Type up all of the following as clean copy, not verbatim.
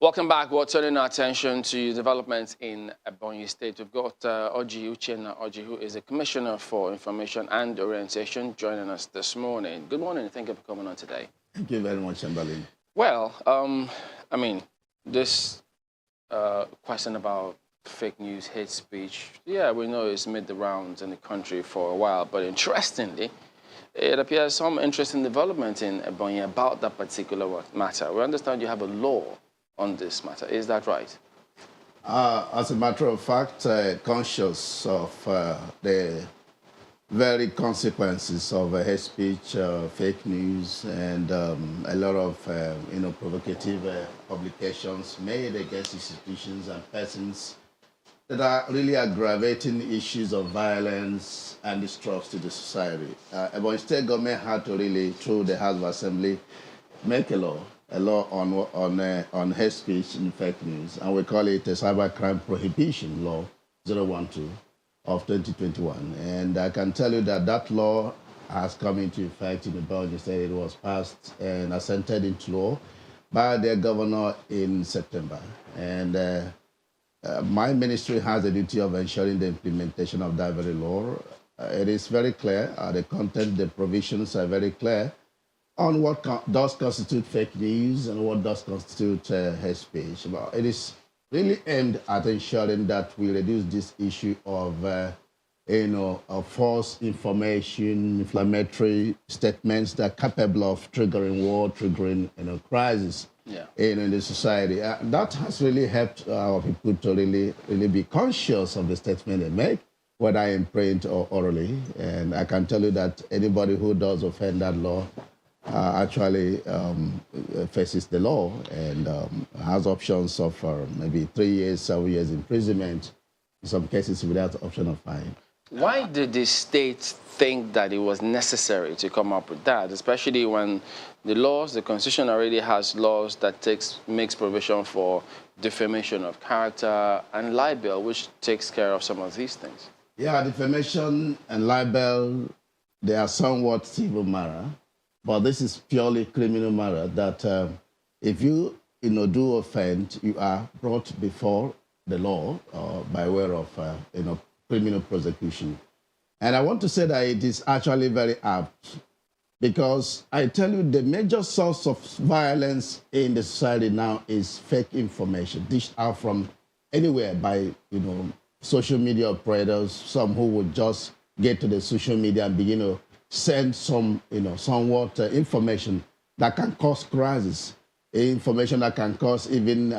Welcome back. We're turning our attention to developments in Ebonyi State. We've got Oji Uchenna Oji, who is the Commissioner for Information and Orientation, joining us this morning. Good morning, and thank you for coming on today. Thank you very much, Chamberlain. Well, I mean, this question about fake news, hate speech, yeah, we know it's made the rounds in the country for a while, but interestingly, it appears some interesting development in Ebonyi about that particular matter. We understand you have a law on this matter. Is that right? As a matter of fact, conscious of the very consequences of hate speech, fake news, and a lot of provocative publications made against institutions and persons that are really aggravating issues of violence and distrust to the society. Ebonyi State government had to really, through the House of Assembly, make a law on hate speech and fake news, and we call it a Cybercrime Prohibition Law 012 of 2021. And I can tell you that that law has come into effect in the Ebonyi State. It was passed and assented into law by the governor in September. And my ministry has the duty of ensuring the implementation of that very law. It is very clear, the content, the provisions are very clear on what does constitute fake news and what does constitute hate speech. But it is really aimed at ensuring that we reduce this issue of, of false information, inflammatory statements that are capable of triggering war, triggering, crisis in the society. That has really helped our people to really be conscious of the statement they make, whether in print or orally. And I can tell you that anybody who does offend that law actually faces the law and has options of maybe 3 years, 7 years imprisonment, in some cases without option of fine. Why did the state think that it was necessary to come up with that, especially when the laws, the Constitution already has laws that makes provision for defamation of character and libel, which takes care of some of these things? Yeah, defamation and libel, they are somewhat civil matter. But this is purely criminal matter that if you do offend, you are brought before the law by way of criminal prosecution. And I want to say that it is actually very apt because I tell you the major source of violence in the society now is fake information dished out from anywhere by social media operators, some who would just get to the social media and begin to send some, somewhat information that can cause crisis, information that can cause even,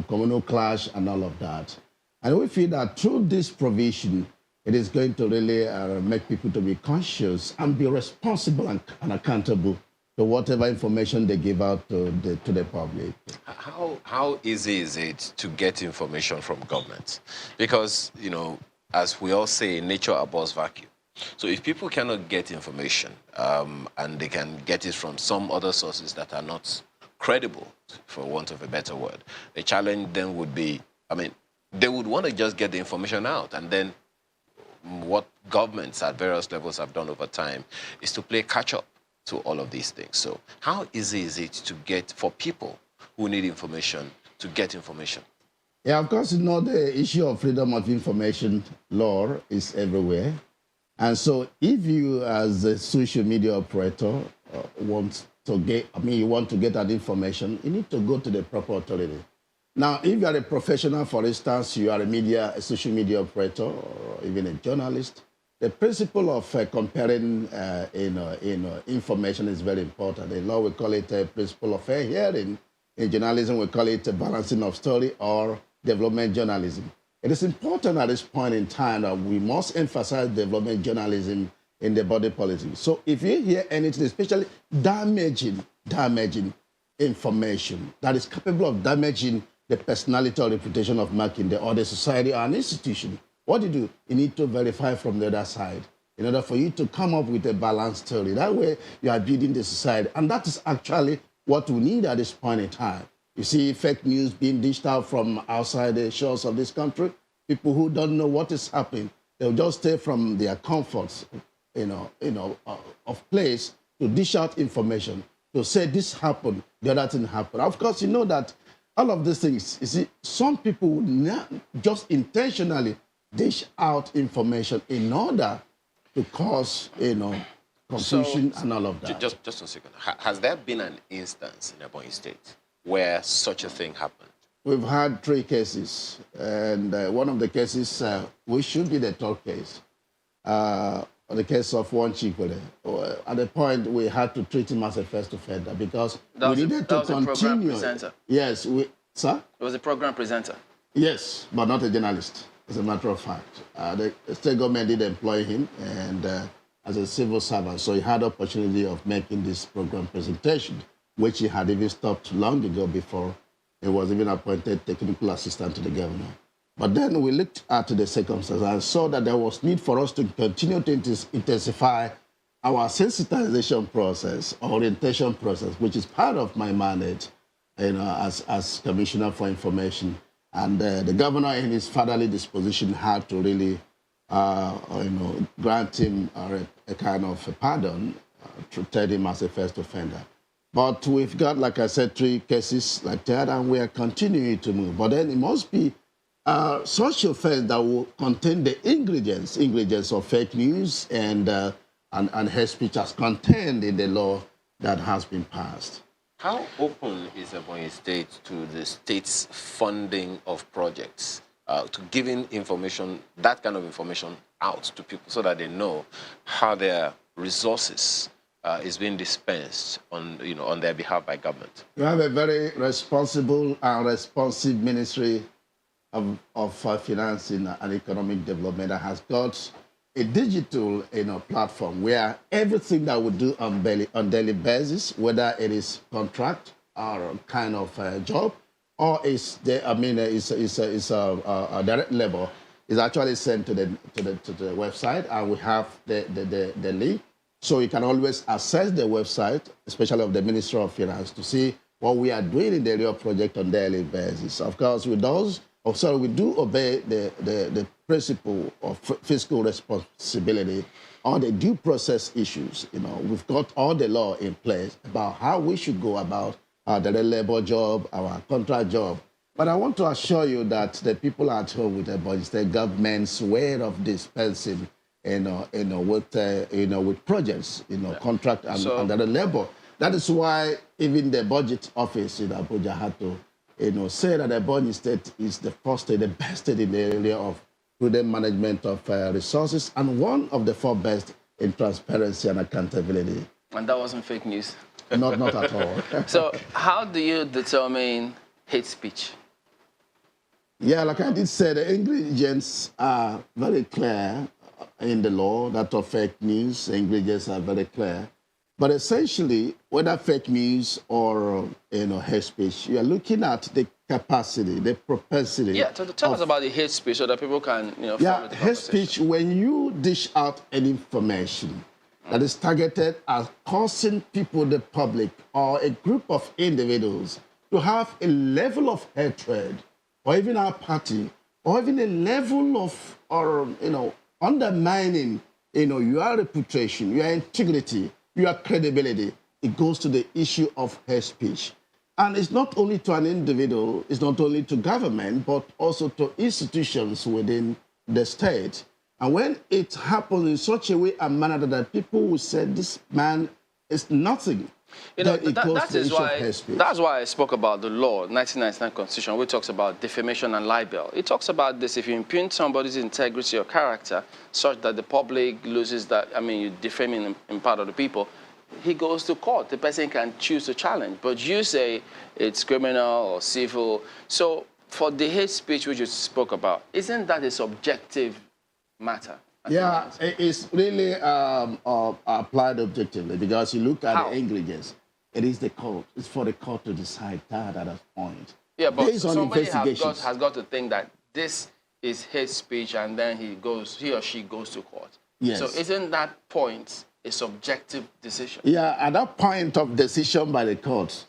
communal clash and all of that. And we feel that through this provision, it is going to really make people to be conscious and be responsible and accountable to whatever information they give out to the public. How easy is it to get information from government? Because, as we all say, nature abhors vacuum. So if people cannot get information and they can get it from some other sources that are not credible, for want of a better word, the challenge then would be, they would want to just get the information out. And then what governments at various levels have done over time is to play catch up to all of these things. So how easy is it to get, for people who need information, to get information? Yeah, of course, the issue of freedom of information law is everywhere. And so if you, as a social media operator, want to get that information, you need to go to the proper authority. Now, if you are a professional, for instance, you are a social media operator, or even a journalist, the principle of comparing information is very important. In law, we call it a principle of fair hearing. In journalism, we call it a balancing of story or development journalism. It is important at this point in time that we must emphasize development journalism in the body politic. So if you hear anything, especially damaging information that is capable of damaging the personality or reputation of Makinde or the society or an institution, what you need to verify from the other side in order for you to come up with a balanced story. That way you are building the society. And that is actually what we need at this point in time. You see fake news being dished out from outside the shores of this country. People who don't know what is happening, they'll just stay from their comforts, of place to dish out information, to say this happened, the other thing happened. Of course, you know that all of these things, you see, some people would not just intentionally dish out information in order to cause, confusion and all of that. Just a second. Has there been an instance in Ebonyi State where such a thing happened? We've had 3 cases, and one of the cases, we should be the third case. The case of one Chikwere. At the point, we had to treat him as a first offender because we needed to continue. A program presenter. Yes, sir? It was a program presenter. Yes, but not a journalist, as a matter of fact. The state government did employ him and as a civil servant, so he had the opportunity of making this program presentation, which he had even stopped long ago before he was even appointed technical assistant to the governor. But then we looked at the circumstances and saw that there was need for us to continue to intensify our sensitization process, orientation process, which is part of my mandate, as Commissioner for Information. And the governor, in his fatherly disposition, had to really, grant him a kind of a pardon to treat him as a first offender. But we've got, like I said, 3 cases like that, and we are continuing to move. But then it must be such offense that will contain the ingredients of fake news and hate speech as contained in the law that has been passed. How open is Ebonyi State to the state's funding of projects, to giving information, that kind of information out to people so that they know how their resources is being dispensed on their behalf by government? You have a very responsible and responsive ministry of finance and economic development that has got a digital platform where everything that we do on daily basis, whether it is contract or kind of job, or is a direct level, is actually sent to the website, and we have the link, so you can always access the website, especially of the Ministry of Finance, to see what we are doing in the area of project on daily basis. Of course, we do obey the principle of fiscal responsibility on the due process issues. We've got all the law in place about how we should go about the labor job, our contract job. But I want to assure you that the people at home with the Ebonyi State government's way of dispensing, with projects, contract and the labor. That is why even the budget office in Abuja had to say that the Ebonyi State is the first state, the best state in the area of prudent management of resources, and one of the 4 best in transparency and accountability. And that wasn't fake news? Not at all. So how do you determine hate speech? Yeah, like I did say, the ingredients are very clear in the law. That of fake news, the ingredients are very clear. But essentially, whether fake news or hate speech, you are looking at the capacity, the propensity. Yeah, tell us about the hate speech so that people can Yeah, hate speech, when you dish out an information that is targeted at causing people, the public, or a group of individuals to have a level of hatred, or even our party, or even a level of, undermining, your reputation, your integrity, your credibility, it goes to the issue of hate speech. And it's not only to an individual, it's not only to government, but also to institutions within the state. And when it happens in such a way and manner that people will say, this man is nothing, that's why I spoke about the law, 1999 Constitution, which talks about defamation and libel. It talks about this: if you impugn somebody's integrity or character such that the public loses that, you defame him in part of the people, he goes to court. The person can choose to challenge. But you say it's criminal or civil. So for the hate speech which you spoke about, isn't that a subjective matter? Yeah, it's really applied objectively, because you look at the ingredients. It is the court. It's for the court to decide that at that point. Yeah, but somebody has got to think that this is hate speech, and then he or she goes to court. Yes. So isn't that point a subjective decision? Yeah, at that point of decision by the court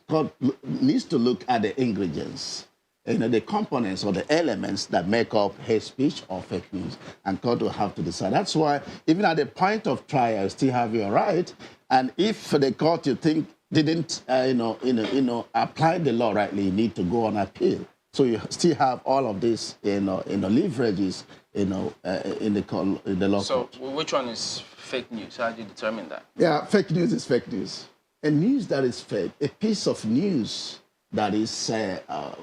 needs to look at the ingredients, the components or the elements that make up hate speech or fake news, and court will have to decide. That's why even at the point of trial, you still have your right. And if the court, you think didn't, apply the law rightly, you need to go on appeal. So you still have all of this, leverages, in the law So court. which one is fake news? How do you determine that? Yeah, fake news is fake news. A news that is fake, a piece of news that is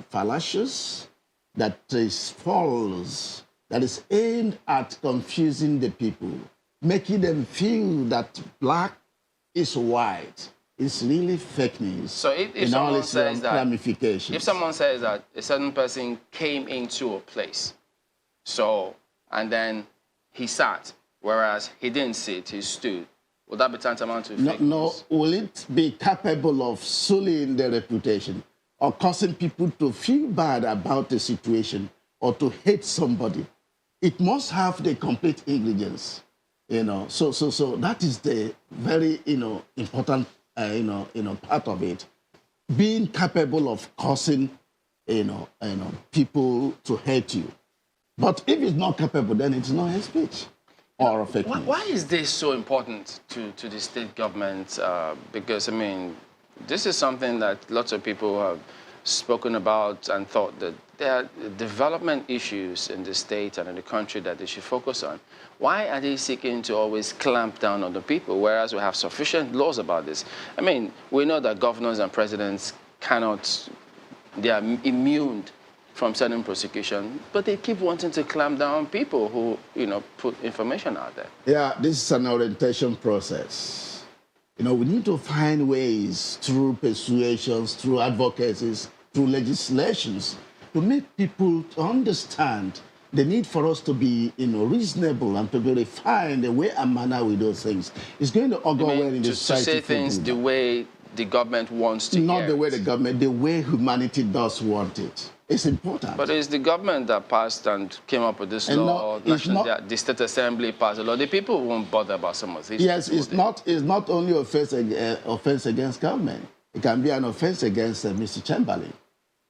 fallacious, that is false, that is aimed at confusing the people, making them feel that black is white. It's really fake news. So if in all someone its says that, ramifications. if someone says that a certain person came into a place, and then he sat, whereas he didn't sit, he stood, would that be tantamount to fake news? Will it be capable of sullying their reputation or causing people to feel bad about the situation or to hate somebody? It must have the complete ingredients, So that is the very, important, part of it. Being capable of causing, people to hate you. But if it's not capable, then it's not hate speech or a fake news. Why is this so important to the state government? Because, I mean, this is something that lots of people have spoken about and thought that there are development issues in the state and in the country that they should focus on. Why are they seeking to always clamp down on the people, whereas we have sufficient laws about this? I mean, we know that governors and presidents they are immune from certain prosecution, but they keep wanting to clamp down on people who, put information out there. Yeah, this is an orientation process. We need to find ways through persuasions, through advocacies, through legislations to make people to understand the need for us to be, reasonable and to be refined the way and manner with those things. It's going to augur well in the society. To say things the way the government wants to Not hear the way it. the government, the way humanity does want it. It's important. But it's the government that passed and came up with this And law. The State Assembly passed the law. The people won't bother about some of these. Yes, it's not only offense against government. It can be an offense against Mr. Chamberlain.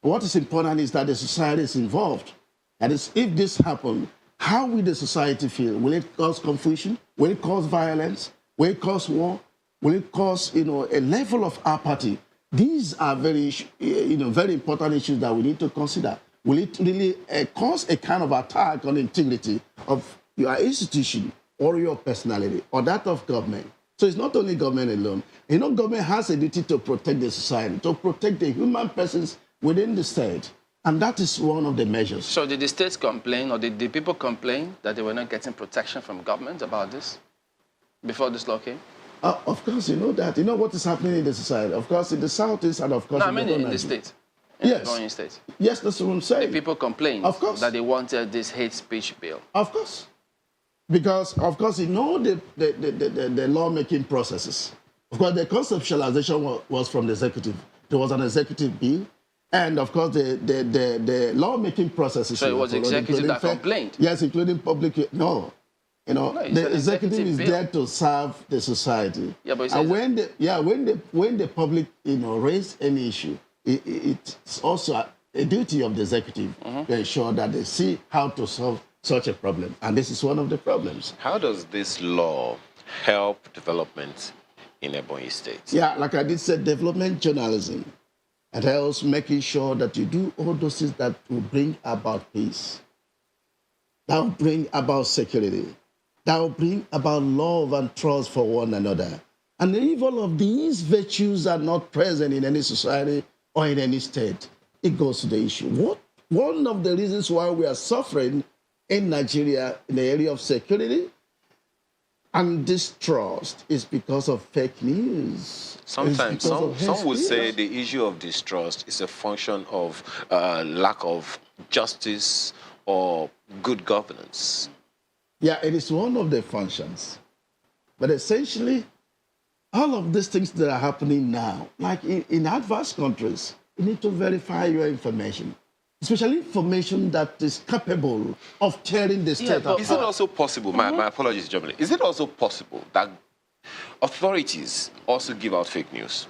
What is important is that the society is involved. That is, if this happens, how will the society feel? Will it cause confusion? Will it cause violence? Will it cause war? Will it cause, a level of apathy? These are very important issues that we need to consider. Will it really cause a kind of attack on the integrity of your institution or your personality or that of government? So it's not only government alone. Government has a duty to protect the society, to protect the human persons within the state. And that is one of the measures. So did the states complain, or did the people complain that they were not getting protection from government about this before this law came? Of course, you know that. You know what is happening in the society. Of course, in the southeast and of course No, I mean in the state. Yes. The state. Yes, that's what I'm saying. The people complained that they wanted this hate speech bill. Of course. Because, of course, the lawmaking processes. Of course, the conceptualization was from the executive. There was an executive bill. And, of course, the lawmaking processes. So it was the executive that complained? Yes, including public. No. The executive is there to serve the society. Yeah, but and when the public, raise any issue, it's also a duty of the executive to ensure that they see how to solve such a problem. And this is one of the problems. How does this law help development in Ebonyi State? Yeah, like I did say, development journalism. And helps making sure that you do all those things that will bring about peace, that will bring about security, that will bring about love and trust for one another. And if all of these virtues are not present in any society or in any state, it goes to the issue. One of the reasons why we are suffering in Nigeria in the area of security and distrust is because of fake news. Sometimes some would say the issue of distrust is a function of lack of justice or good governance. Yeah, it is one of the functions. But essentially, all of these things that are happening now, like in advanced countries, you need to verify your information, especially information that is capable of tearing the state apart. Is it also possible, my apologies, Germany, is it also possible that authorities also give out fake news?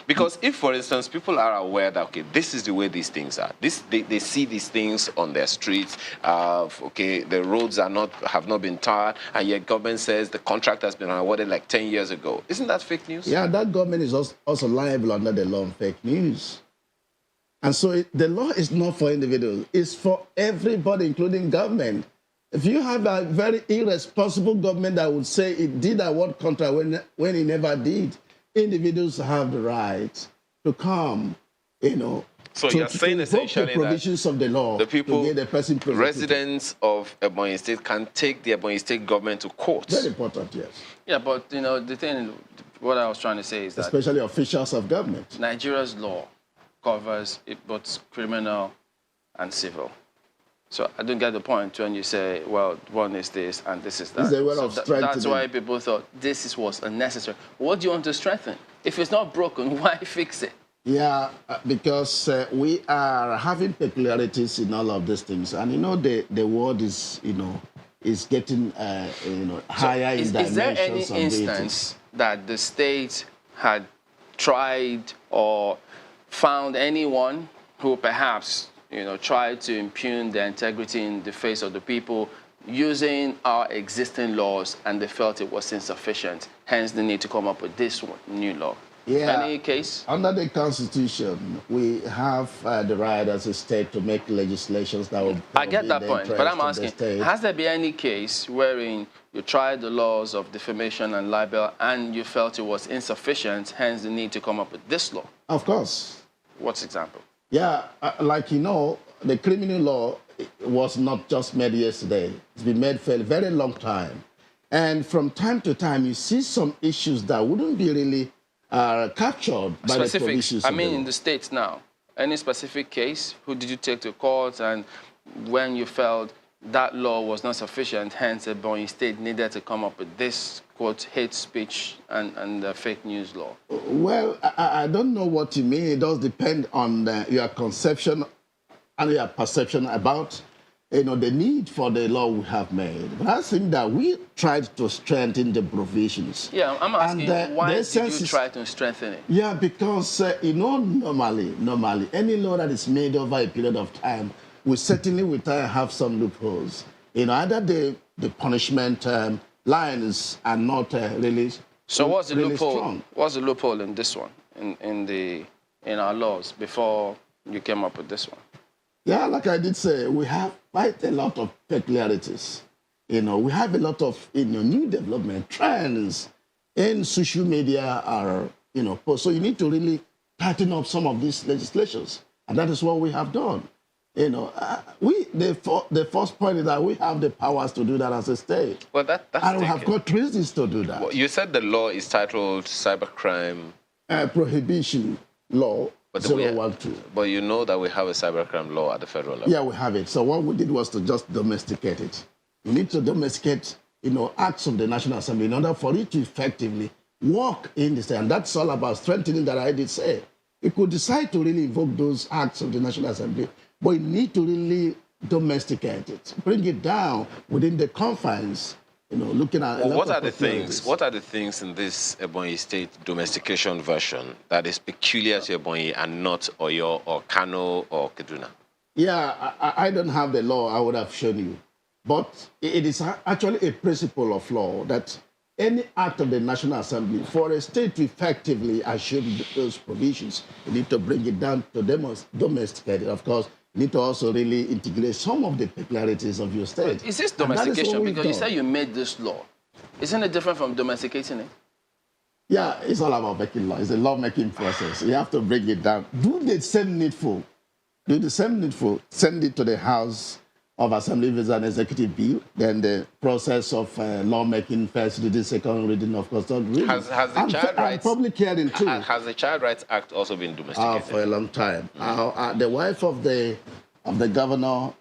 Because if, for instance, people are aware that, okay, this is the way these things are, they see these things on their streets, okay, the roads have not been tarred, and yet government says the contract has been awarded like 10 years ago. Isn't that fake news? Yeah, that government is also liable under the law on fake news. And so the law is not for individuals, it's for everybody, including government. If you have a very irresponsible government that would say it did award contract when it never did, individuals have the right to come, So to, you're saying to essentially the provisions of the law, the people, to get the person prosecuted. residents of Ebonyi State can take the Ebonyi State government to court. Very important, yes. Yeah, but the thing, what I was trying to say is that Especially officials of government. Nigeria's law covers it both criminal and civil. So I don't get the point when you say, well, one is this and this is that. It's a way of strengthening. That's why people thought this was unnecessary. What do you want to strengthen? If it's not broken, why fix it? Yeah, because we are having peculiarities in all of these things. And the world is, is getting, higher in dimensions. Is there any instance that the state had tried or found anyone who perhaps tried to impugn the integrity in the face of the people using our existing laws, and they felt it was insufficient, hence the need to come up with this new law? Yeah. Any case? Under the Constitution, we have the right as a state to make legislations that will... I get that point, but I'm asking, has there been any case wherein you tried the laws of defamation and libel and you felt it was insufficient, hence the need to come up with this law? Of course. What's example? Yeah, like the criminal law was not just made yesterday. It's been made for a very long time. And from time to time, you see some issues that wouldn't be really captured by the provisions. I mean, in the States now, any specific case, who did you take to court, and when you felt that law was not sufficient, hence Ebonyi State needed to come up with this, quote, hate speech and fake news law? Well, I don't know what you mean. It does depend on your conception and your perception about the need for the law we have made. But I think that we tried to strengthen the provisions. Yeah, I'm asking, why did you try to strengthen it? Yeah, because, normally, any law that is made over a period of time, we certainly will try to have some loopholes. Either the punishment lines are not really So what's the really loophole? strong. What's the loophole in this one, in our laws, before you came up with this one? Yeah, like I did say, we have quite a lot of peculiarities. We have a lot of new development trends in social media are so you need to really tighten up some of these legislations, and that is what we have done. The first point is that we have the powers to do that as a state. Well, that's and we have got reasons to do that. Well, you said the law is titled Cybercrime Prohibition Law. But 012. But you know that we have a cybercrime law at the federal level. Yeah, we have it. So what we did was to just domesticate it. You need to domesticate, acts of the National Assembly in order for it to effectively work in the state. And that's all about strengthening that I did say. You could decide to really invoke those acts of the National Assembly, but you need to really domesticate it, bring it down within the confines. Looking at what are the things? What are the things in this Ebonyi State domestication version that is peculiar to Ebonyi and not Oyo or Kano or Kaduna? Yeah, I don't have the law. I would have shown you, but it is actually a principle of law that any act of the National Assembly for a state to effectively assure those provisions, you need to bring it down to domesticate it. Of course, you need to also really integrate some of the peculiarities of your state. Is this domestication? Because you say you made this law. Isn't it different from domesticating it? Yeah, it's all about making law. It's a law-making process. You have to bring it down. Do the same needful. Send it to the House of Assembly if it's an executive bill. Then the process of lawmaking, first reading, second reading, of course, third reading. Has the Child Rights public hearing too. Has the Child Rights Act also been domesticated? For a long time. The wife of the governor,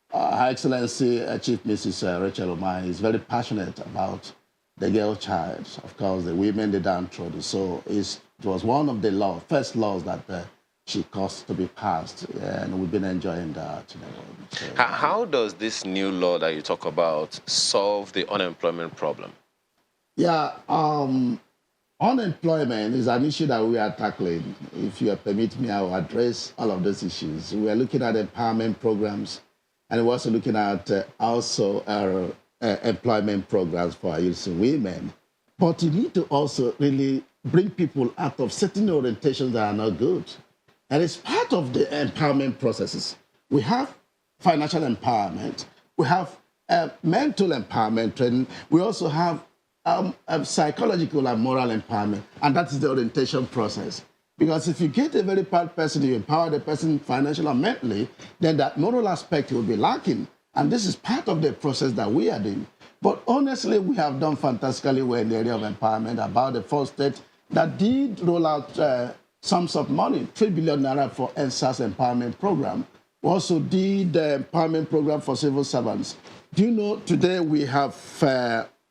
Her Excellency Chief Mrs. Rachel Omai, is very passionate about the girl child. Of course, the women, the downtrodden. So it was one of the first laws that she caused to be passed, and we've been enjoying that. So, how does this new law that you talk about solve the unemployment problem? Yeah, Unemployment is an issue that we are tackling. If you permit me, I will address all of those issues. We are looking at empowerment programs, and we're also looking at also our employment programs for our youth and women. But you need to also really bring people out of certain orientations that are not good. And it's part of the empowerment processes. We have financial empowerment, we have mental empowerment training, we also have psychological and moral empowerment, and that is the orientation process. Because if you get a very bad person, you empower the person financially and mentally, then that moral aspect will be lacking. And this is part of the process that we are doing. But honestly, we have done fantastically well in the area of empowerment. About the first state that did roll out sums of money, 3 billion naira for NSAS empowerment program. We also did the empowerment program for civil servants. Do you know today we have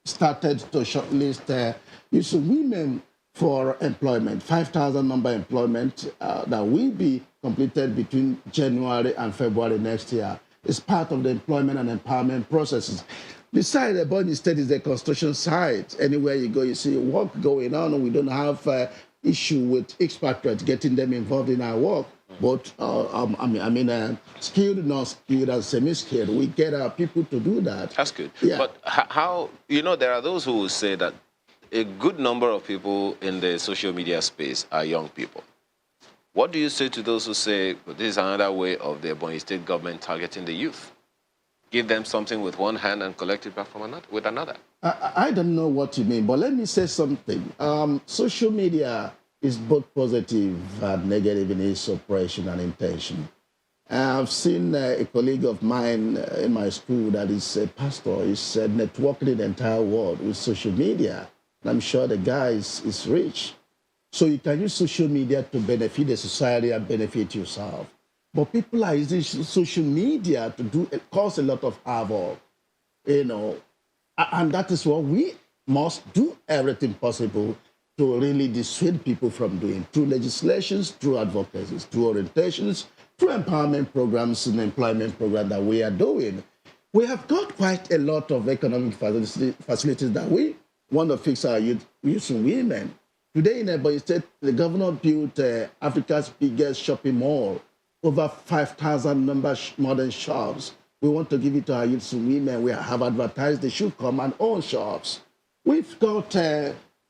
started to shortlist youth women for employment, 5,000 number employment that will be completed between January and February next year. It's part of the employment and empowerment processes. Besides, Ebonyi State is a construction site. Anywhere you go, you see work going on. We don't have issue with expatriates getting them involved in our work. But skilled, not skilled, and semi-skilled, we get our people to do that. That's good. Yeah. But how, there are those who will say that a good number of people in the social media space are young people. What do you say to those who say, well, this is another way of the Ebonyi State government targeting the youth? Give them something with one hand and collect it back from with another. I don't know what you mean, but let me say something. Social media is both positive and negative in its operation and intention. I've seen a colleague of mine in my school that is a pastor. He's networking the entire world with social media. And I'm sure the guy is rich. So you can use social media to benefit the society and benefit yourself. But people are using social media to cause a lot of havoc, and that is what we must do everything possible to really dissuade people from doing through legislations, through advocacies, through orientations, through empowerment programs and employment programs that we are doing. We have got quite a lot of economic facilities that we want to fix our youth and women. Today in Ebonyi State, the governor built Africa's biggest shopping mall, over 5,000 modern shops. We want to give it to our youth and women. We have advertised they should come and own shops. We've got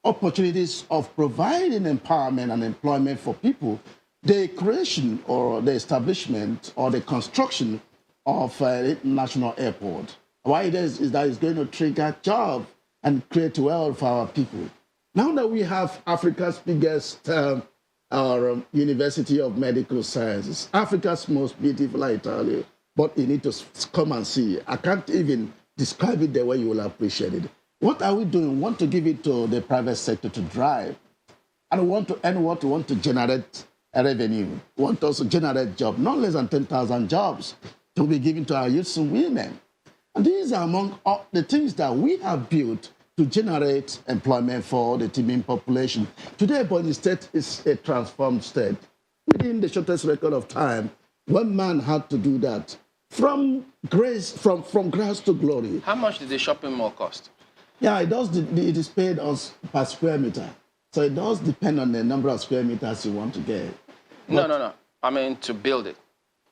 opportunities of providing empowerment and employment for people. The creation or the establishment or the construction of an international airport. Why it is that it's going to trigger jobs and create wealth for our people. Now that we have Africa's biggest University of Medical Sciences, Africa's most beautiful, I tell you, but you need to come and see. I can't even describe it the way you will appreciate it. What are we doing? We want to give it to the private sector to drive. And we want to generate a revenue. We want to also generate jobs, not less than 10,000 jobs to be given to our youths and women. And these are among all the things that we have built to generate employment for the teeming population. Today, Ebonyi State is a transformed state. Within the shortest record of time, one man had to do that. From grace to glory. How much did the shopping mall cost? Yeah, it is paid us per square meter. So it does depend on the number of square meters you want to get. No. I mean, to build it.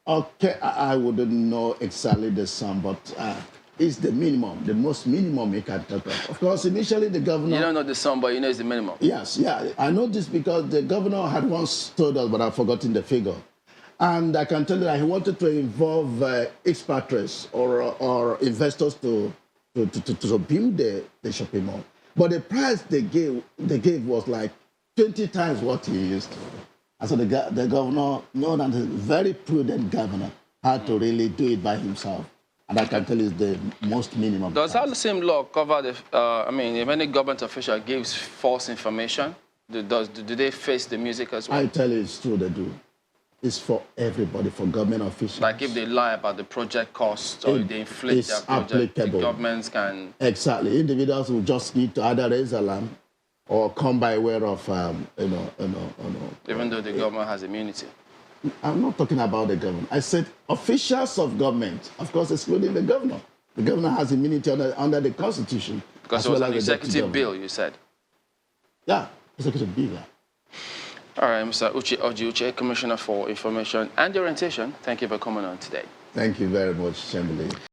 Okay, I wouldn't know exactly the sum, but it's the minimum, the most minimum you can talk of. Of course, initially the governor... You don't know the sum, but you know it's the minimum. Yes, yeah. I know this because the governor had once told us, but I've forgotten the figure. And I can tell you that he wanted to involve expatriates or investors to build the shopping mall. But the price they gave was like 20 times what he used to. And so the governor, known as a very prudent governor, had to really do it by himself. And I can tell you it's the most minimum. Does that same law cover the, if any government official gives false information, do they face the music as well? I tell you it's true, they do. It's for everybody, for government officials. Like if they lie about the project costs or if they inflate their project, the governments can... Exactly. Individuals will just need to either raise alarm or come by way of, Even though the government has immunity. I'm not talking about the government. I said officials of government, of course, excluding the governor. The governor has immunity under the Constitution. Because it was an executive bill, you said. Yeah. Executive Biga. All right, Mr. Uche Oji, Commissioner for Information and Orientation, thank you for coming on today. Thank you very much, Chamberlain.